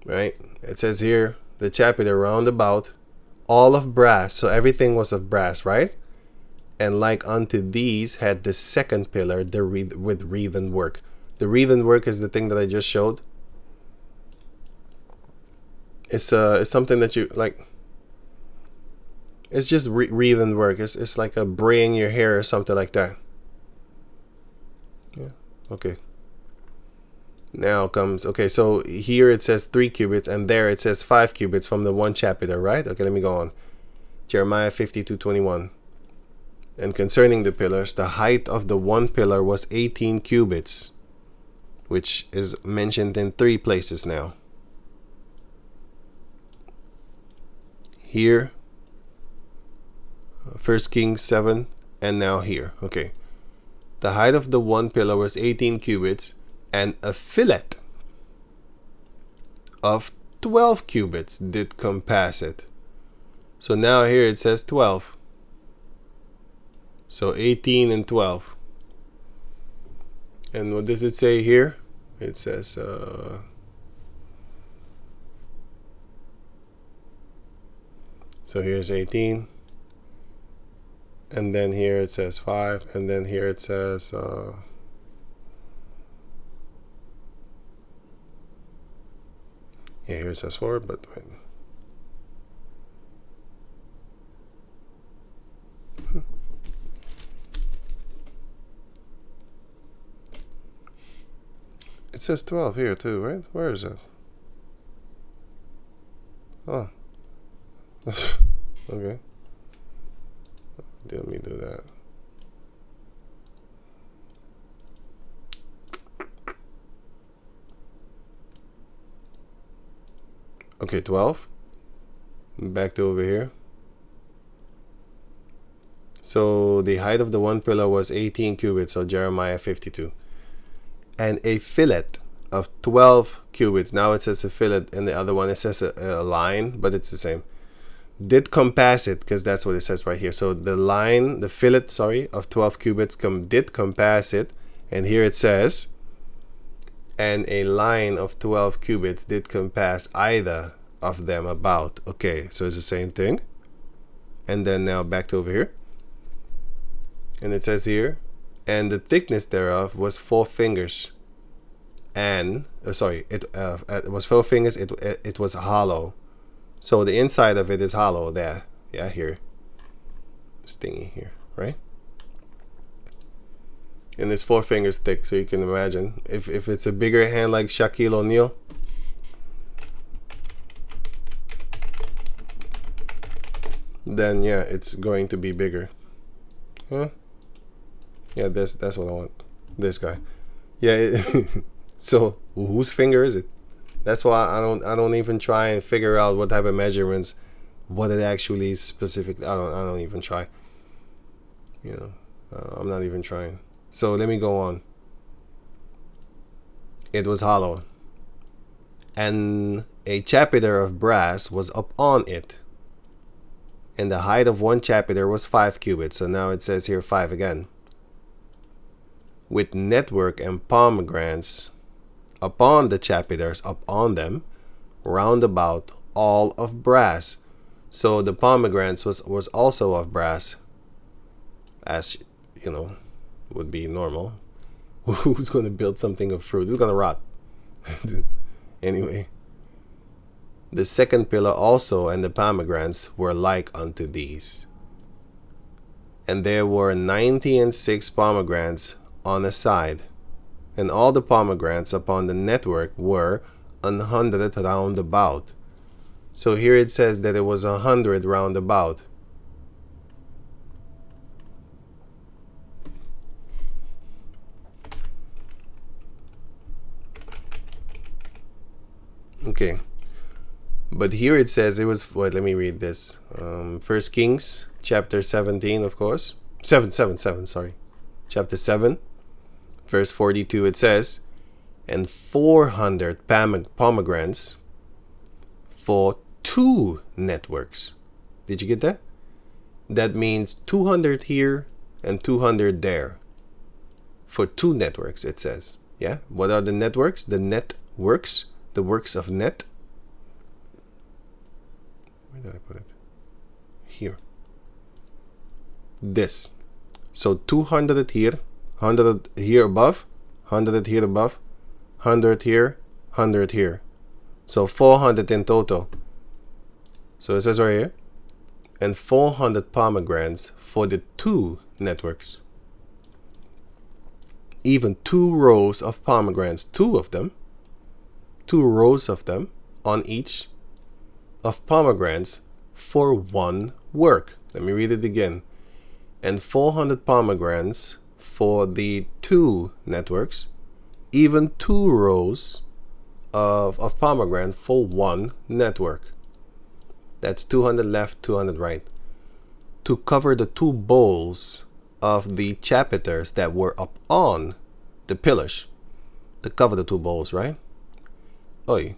right? It says here, the chapiter round about, all of brass. So everything was of brass, right? And like unto these had the second pillar with wreathen work. The wreathen work is the thing that I just showed. It's something that you like. It's just wreathen work. It's like a braying your hair or something like that. Yeah. Okay. Now comes, okay, so here it says 3 cubits and there it says 5 cubits from the one chapiter, right? Okay, let me go on. Jeremiah 52:21. And concerning the pillars, the height of the one pillar was 18 cubits, which is mentioned in 3 places now. Here, 1 Kings 7, and now here. Okay. The height of the one pillar was 18 cubits, and a fillet of 12 cubits did compass it. So now here it says 12. So 18 and 12. And what does it say here? It says so here's 18, and then here it says 5, and then here it says yeah, here it says 4, but wait. It says 12 here too, right? Where is it? Oh. Okay. Let me do that. Okay, 12. Back to over here. So the height of the one pillar was 18 cubits, so Jeremiah 52. And a fillet of 12 cubits. Now it says a fillet, and the other one it says a line, but it's the same. Did compass it, because that's what it says right here. So the line, the fillet, sorry, of 12 cubits did compass it. And here it says, and a line of 12 cubits did compass either of them about. Okay, so it's the same thing. And then now back to over here. And it says here, and the thickness thereof was 4 fingers. And, it was 4 fingers, it was hollow. So the inside of it is hollow there. Yeah, here. This thingy here, right? And it's 4 fingers thick, so you can imagine. If it's a bigger hand like Shaquille O'Neal, then yeah, it's going to be bigger. Huh? Yeah, that's what I want. This guy. Yeah, so whose finger is it? That's why I don't even try and figure out what type of measurements, what it actually is specifically. I don't even try. You know, I'm not even trying. So let me go on. It was hollow, and a chapiter of brass was upon it, and the height of one chapiter was 5 cubits. So now it says here 5 again. With network and pomegranates upon the chapiters, upon them, round about, all of brass. So the pomegranates was also of brass, as you know, would be normal. Who's going to build something of fruit? It's going to rot. Anyway, the second pillar also and the pomegranates were like unto these. And there were 96 pomegranates on a side, and all the pomegranates upon the network were 100 round about. So here it says that it was 100 round about. Okay, but here it says it was, wait, let me read this. 1 Kings chapter 17, of course. 7, sorry. Chapter 7, verse 42, it says, and 400 pomegranates for 2 networks. Did you get that? That means 200 here and 200 there. For 2 networks, it says. Yeah? What are the networks? The networks, the works of net. Where did I put it? Here. This. So 200 here, 100 here above, 100 here above, 100 here, 100 here. So 400 in total. So it says right here, and 400 pomegranates for the 2 networks. Even 2 rows of pomegranates, 2 of them, 2 rows of them on each of pomegranates for 1 work. Let me read it again. And 400 pomegranates for the 2 networks, even 2 rows of pomegranate for 1 network. That's 200 left, 200 right. To cover the 2 bowls of the chapiters that were up on the pillars. To cover the 2 bowls, right? Oi.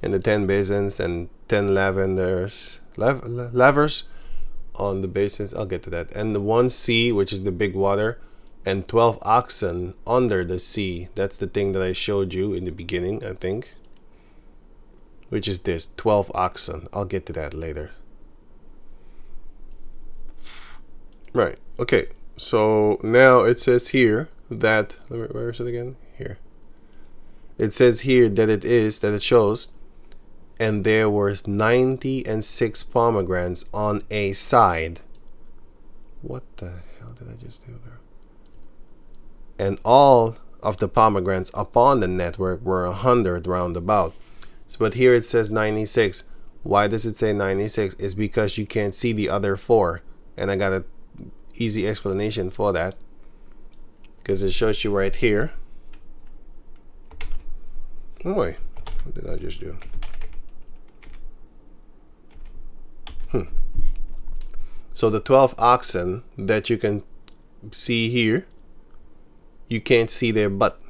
And the 10 basins and 10 lavers on the basins. I'll get to that. And the 1 sea, which is the big water, and 12 oxen under the sea. That's the thing that I showed you in the beginning, I think. Which is this, 12 oxen. I'll get to that later. Right, okay. So now it says here that, where is it again? Here. It says here that it shows, and there were 96 pomegranates on a side. What the hell did I just do there? And all of the pomegranates upon the network were 100 round about. So, but here it says 96. Why does it say 96? It's because you can't see the other 4. And I got an easy explanation for that. Because it shows you right here. Oh wait, what did I just do? So the 12 oxen that you can see here, you can't see their butt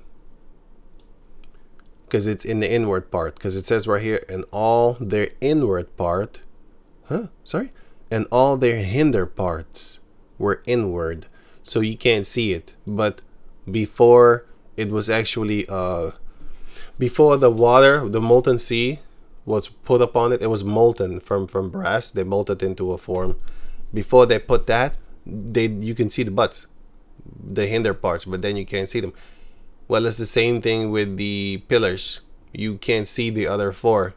because it's in the inward part, because it says right here, and all their inward part, and all their hinder parts were inward, so you can't see it. But before it was actually before the water, the molten sea was put upon it, it was molten from brass. They molded into a form. Before they put that, you can see the butts, the hinder parts, but then you can't see them. Well, it's the same thing with the pillars. You can't see the other 4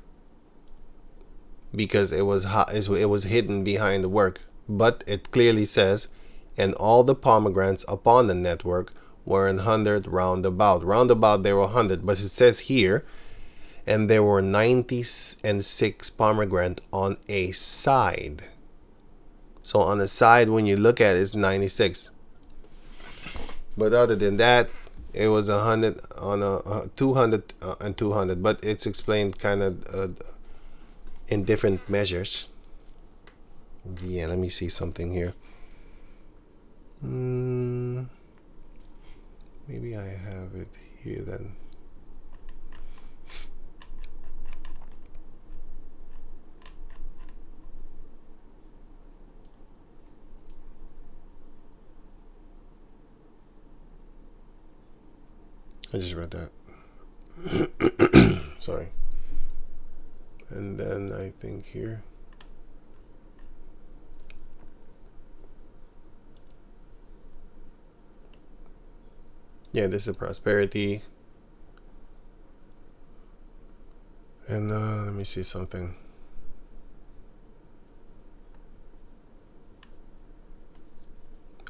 because it was hidden behind the work. But it clearly says, and all the pomegranates upon the network were 100 round about. Round about they were 100, but it says here, and there were 96 pomegranates on a side. So on the side, when you look at it, it's 96. But other than that, it was 100 on a 200 and 200. But it's explained kind of in different measures. Yeah, let me see something here. Maybe I have it here then. I just read that. Sorry. And then I think here. Yeah, this is prosperity. And let me see something.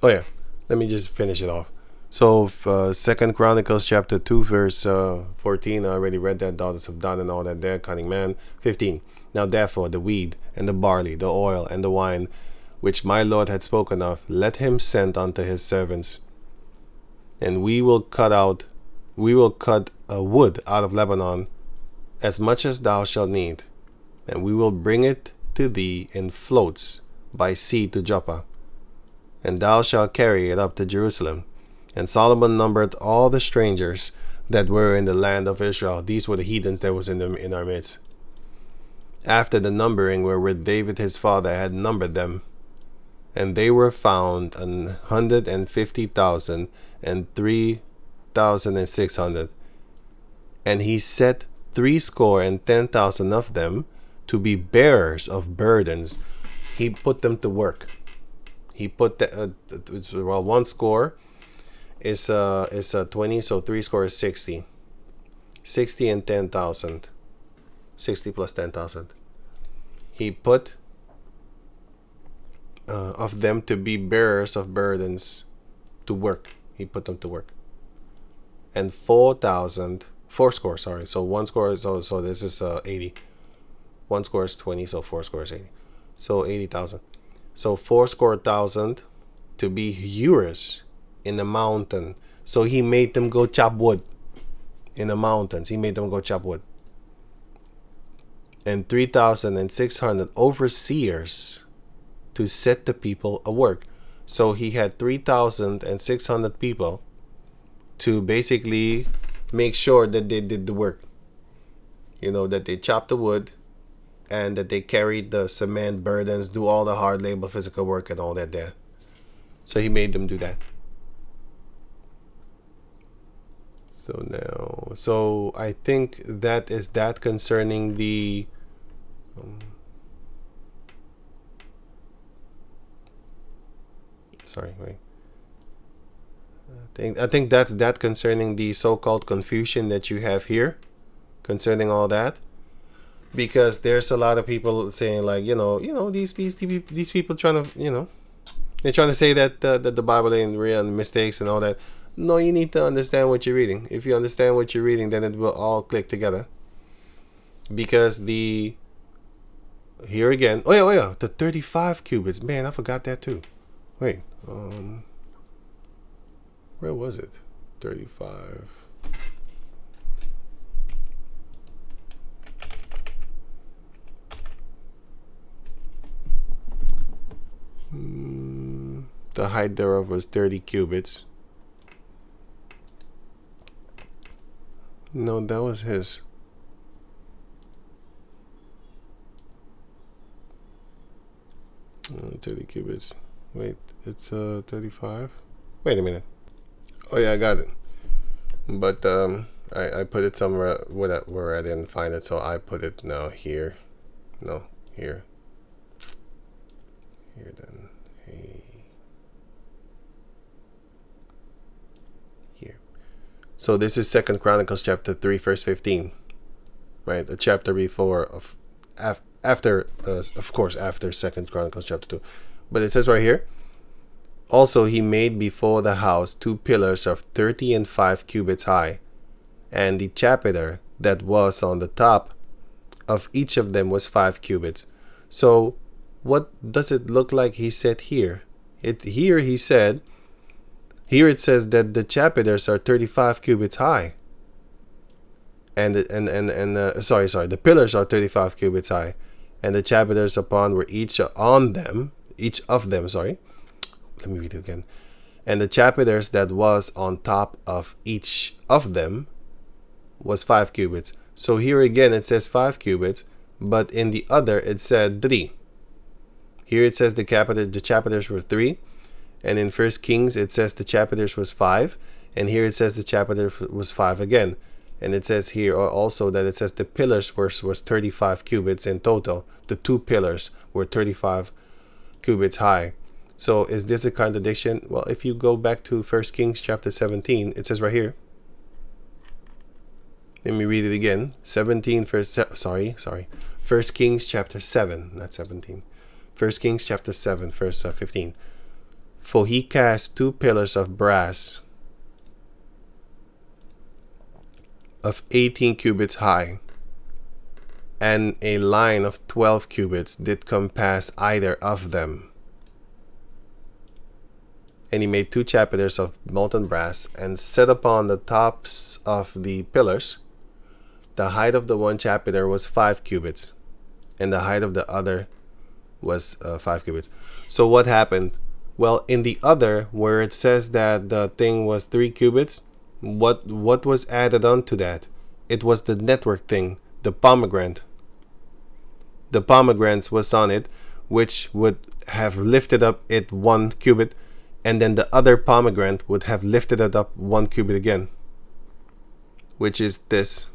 Oh yeah, let me just finish it off. So, 2 Chronicles chapter 2 verse 14, I already read that, daughters of Dan and all that there, cunning man. 15, now therefore the wheat and the barley, the oil and the wine, which my Lord had spoken of, let him send unto his servants. And we will cut wood out of Lebanon, as much as thou shalt need, and we will bring it to thee in floats by sea to Joppa, and thou shalt carry it up to Jerusalem. And Solomon numbered all the strangers that were in the land of Israel. These were the heathens that was in our midst. After the numbering wherewith David his father had numbered them, and they were found 150,000 and 3,600. And he set 70,000 of them to be bearers of burdens. He put them to work. He put the well, one score is 20, so 3 score is 60. 60 and 10,000. 60 plus 10,000. He put of them to be bearers of burdens to work. He put them to work. And 4,000, 4 score, sorry. So 1 score is, so this is 80. 1 score is 20, so 4 score is 80. So 80,000. So 4 score 1,000 to be hewers in the mountain. So he made them go chop wood in the mountains. He made them go chop wood. And 3,600 overseers to set the people a work. So he had 3,600 people to basically make sure that they did the work. You know, that they chopped the wood and that they carried the cement burdens, do all the hard labor, physical work and all that there. So he made them do that. So now, so I think that is that concerning the sorry, wait. I think that's that concerning the so-called confusion that you have here concerning all that, because there's a lot of people saying like, these people trying to, they're trying to say that the Bible ain't real and mistakes and all that. No, you need to understand what you're reading. If you understand what you're reading, then it will all click together. Because here again, oh yeah, the 35 cubits. Man, I forgot that too. Wait, where was it? 35. The height thereof was 30 cubits. No, that was his. 30 cubits. Wait, it's 35. Wait a minute. Oh yeah, I got it. But I put it somewhere where I didn't find it, so I put it now here. No, here. Here then. Hey. Here. So this is 2nd Chronicles chapter 3 verse 15. Right? A chapter before after of course after 2nd Chronicles chapter 2. But it says right here, also he made before the house 2 pillars of 30 and 5 cubits high, and the chapiter that was on the top of each of them was 5 cubits. So what does it look like he said here? Here it says that the chapiters are 35 cubits high. And the pillars are 35 cubits high, and the chapiters upon were each of them, let me read it again. And the chapiters that was on top of each of them was 5 cubits. So here again it says 5 cubits, but in the other it said 3. Here it says the chapiters were 3, and in 1 Kings it says the chapiters was 5, and here it says the chapiter was 5 again. And it says here also that it says the pillars was 35 cubits in total. The 2 pillars were 35 cubits high. So is this a contradiction? Well, if you go back to 1 Kings chapter 17, it says right here. Let me read it again. 17 verse 1 Kings chapter 7, not 17. 1 Kings chapter 7 verse 15. For he cast 2 pillars of brass of 18 cubits high, and a line of 12 cubits did compass either of them. And he made 2 chapiters of molten brass, and set upon the tops of the pillars. The height of the one chapiter was 5 cubits, and the height of the other was 5 cubits. So what happened? Well, in the other, where it says that the thing was 3 cubits, what was added on to that? It was the network thing, the pomegranate. The pomegranates was on it, which would have lifted up it 1 cubit, and then the other pomegranate would have lifted it up 1 cubit again, which is this.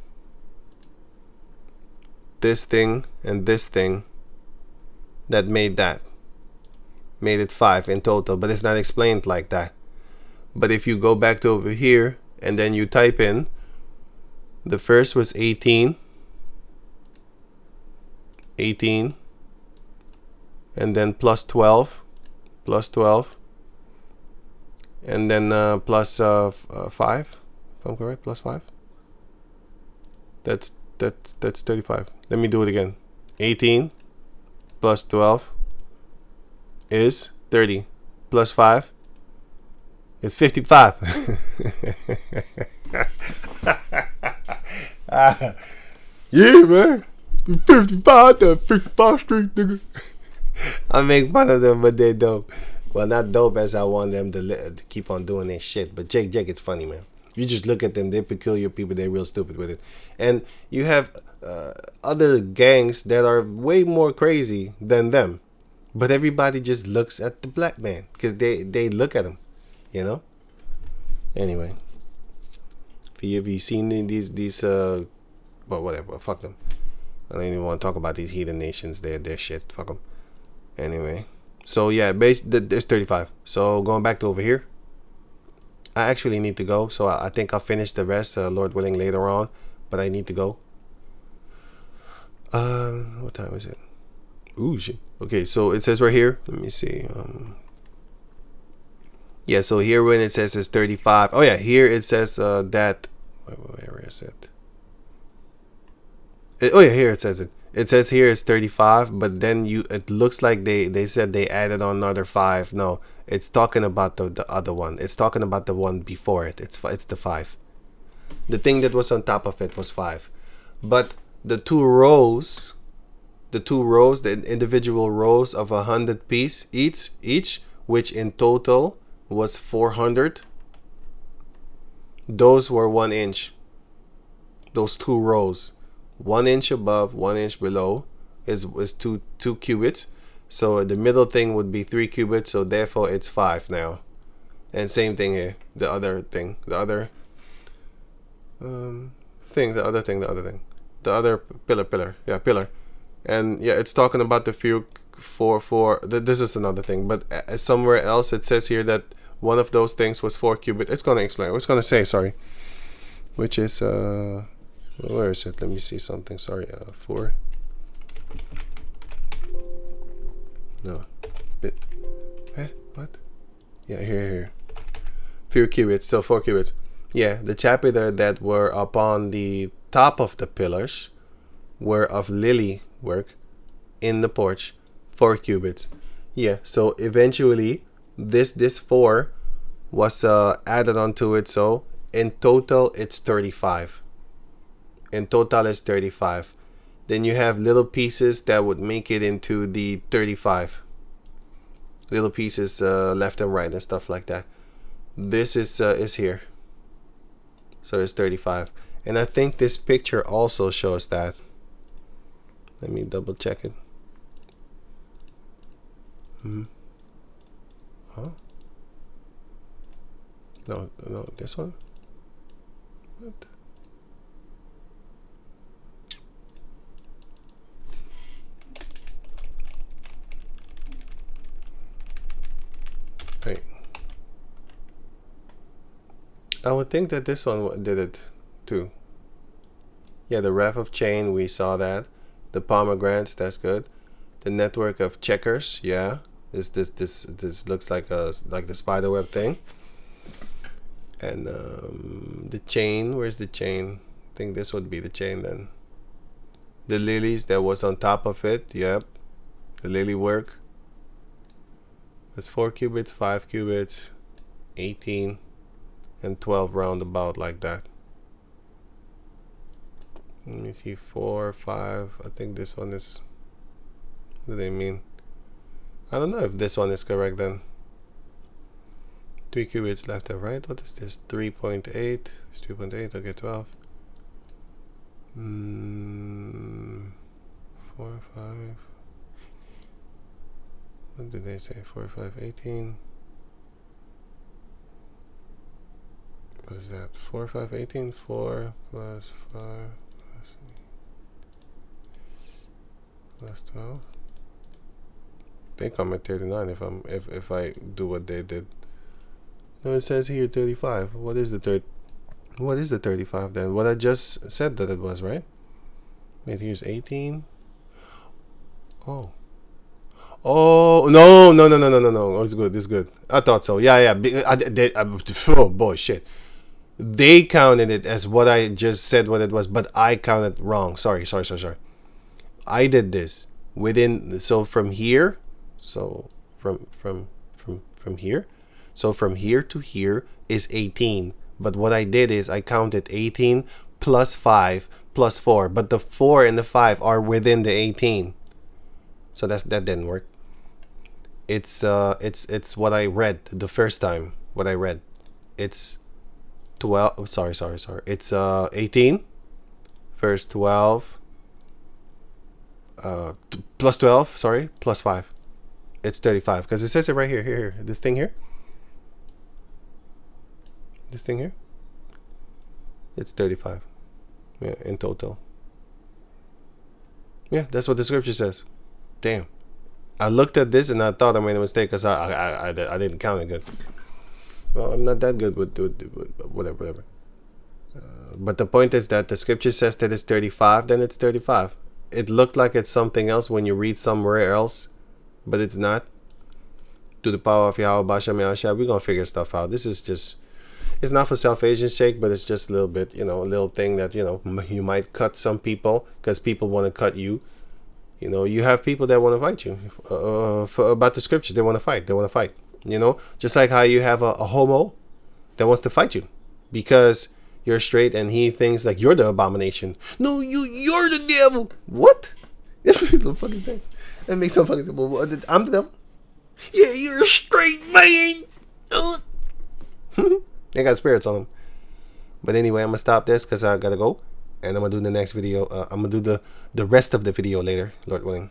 this thing and this thing that made it 5 in total, but it's not explained like that. But if you go back to over here and then you type in, the first was 18, and then plus 12, and then plus 5, if I'm correct, plus 5. That's 35. Let me do it again. 18 plus 12 is 30, plus 5 is 55. Yeah, man. 55 to 55 Street, nigga. I make fun of them, but they're dope. Well, not dope as I want them to keep on doing their shit. But Jake, it's funny, man. You just look at them. They're peculiar people. They're real stupid with it. And you have other gangs that are way more crazy than them. But everybody just looks at the black man because they look at him, you know? Anyway. Have you seen these well, whatever. Fuck them. I don't even want to talk about these heathen nations. They're shit. Fuck them. Anyway. So, yeah, there's 35. So, going back to over here. I actually need to go. So, I think I'll finish the rest, Lord willing, later on. But I need to go. What time is it? Ooh, shit. Okay, so it says right here. Let me see. Yeah, so here when it says it's 35. Oh, yeah, here it says that. Where is it? Oh, yeah, here it says it. It says here it's 35, but then it looks like they said they added on another 5. No, it's talking about the other one. It's talking about the one before it. It's the 5. The thing that was on top of it was 5. But the two rows, the individual rows of 100 piece each, which in total was 400. Those were 1 inch. Those two rows. 1 inch above, 1 inch below is 2 cubits. So the middle thing would be 3 cubits. So therefore it's 5 now. And same thing here. The other thing. The other pillar. Yeah, pillar. And yeah, it's talking about the few for this is another thing. But somewhere else it says here that one of those things was 4 cubits. It's gonna explain. It's gonna say, sorry, which is where is it? Let me see something. Sorry, 4. No. What? Yeah, here. Few cubits. So 4 cubits. Yeah, the chapiter that were upon the top of the pillars were of lily work in the porch, 4 cubits. Yeah. So eventually, this 4 was added onto it. So in total, it's 35. In total is 35. Then you have little pieces that would make it into the 35. Little pieces left and right and stuff like that. This is here. So it's 35. And I think this picture also shows that. Let me double check it. Huh? No, this one? What? Wait. I would think that this one did it too. Yeah, the wreath of chain, we saw that. The pomegranates, that's good. The network of checkers, yeah. This looks like the spider web thing. And the chain, where's the chain? I think this would be the chain then. The lilies that was on top of it, yep. The lily work. It's 4 cubits, 5 cubits, 18, and 12 roundabout like that. Let me see, 4, 5. I think this one is. What do they mean? I don't know if this one is correct then. 3 cubits left and right. What is this? 3.8. It's 2.8. Okay, 12. 4, 5. What did they say? 4, 5, 18. What is that? 4, 5, 18. 4 plus 5 plus Plus 12. I think I'm at 39 if I do what they did. No, it says here 35. What is the 35 then? What I just said that it was, right? Wait, here's 18. Oh. Oh, no. Oh, it's good. It's good. I thought so. Yeah. Oh, boy, shit. They counted it as what I just said what it was, but I counted wrong. Sorry. I did this within, so from here, so from here, so from here to here is 18. But what I did is I counted 18 plus 5 plus 4, but the 4 and the 5 are within the 18. So that didn't work. It's what I read the first time. What I read, it's 12. Sorry. It's 18 first 12 plus 12. Sorry, plus 5. It's 35 because it says it right here. Here. This thing here. It's 35. Yeah, in total. Yeah, that's what the scripture says. Damn. I looked at this and I thought I made a mistake because I didn't count it good. Well, I'm not that good with whatever. But the point is that the scripture says that it's 35, then it's 35. It looked like it's something else when you read somewhere else, but it's not. To the power of Yahawashi, we're going to figure stuff out. This is just, it's not for salvation's sake, but it's just a little bit, a little thing that, you might cut some people because people want to cut you. You have people that want to fight you about the scriptures. They want to fight. Just like how you have a homo that wants to fight you because you're straight and he thinks like you're the abomination. No, you're the devil. What? That makes no fucking sense. That makes no fucking sense. I'm the devil. Yeah, you're a straight man. They got spirits on them. But anyway, I'm gonna stop this because I gotta go, and I'm gonna do the next video. I'm gonna do the rest of the video later, Lord willing.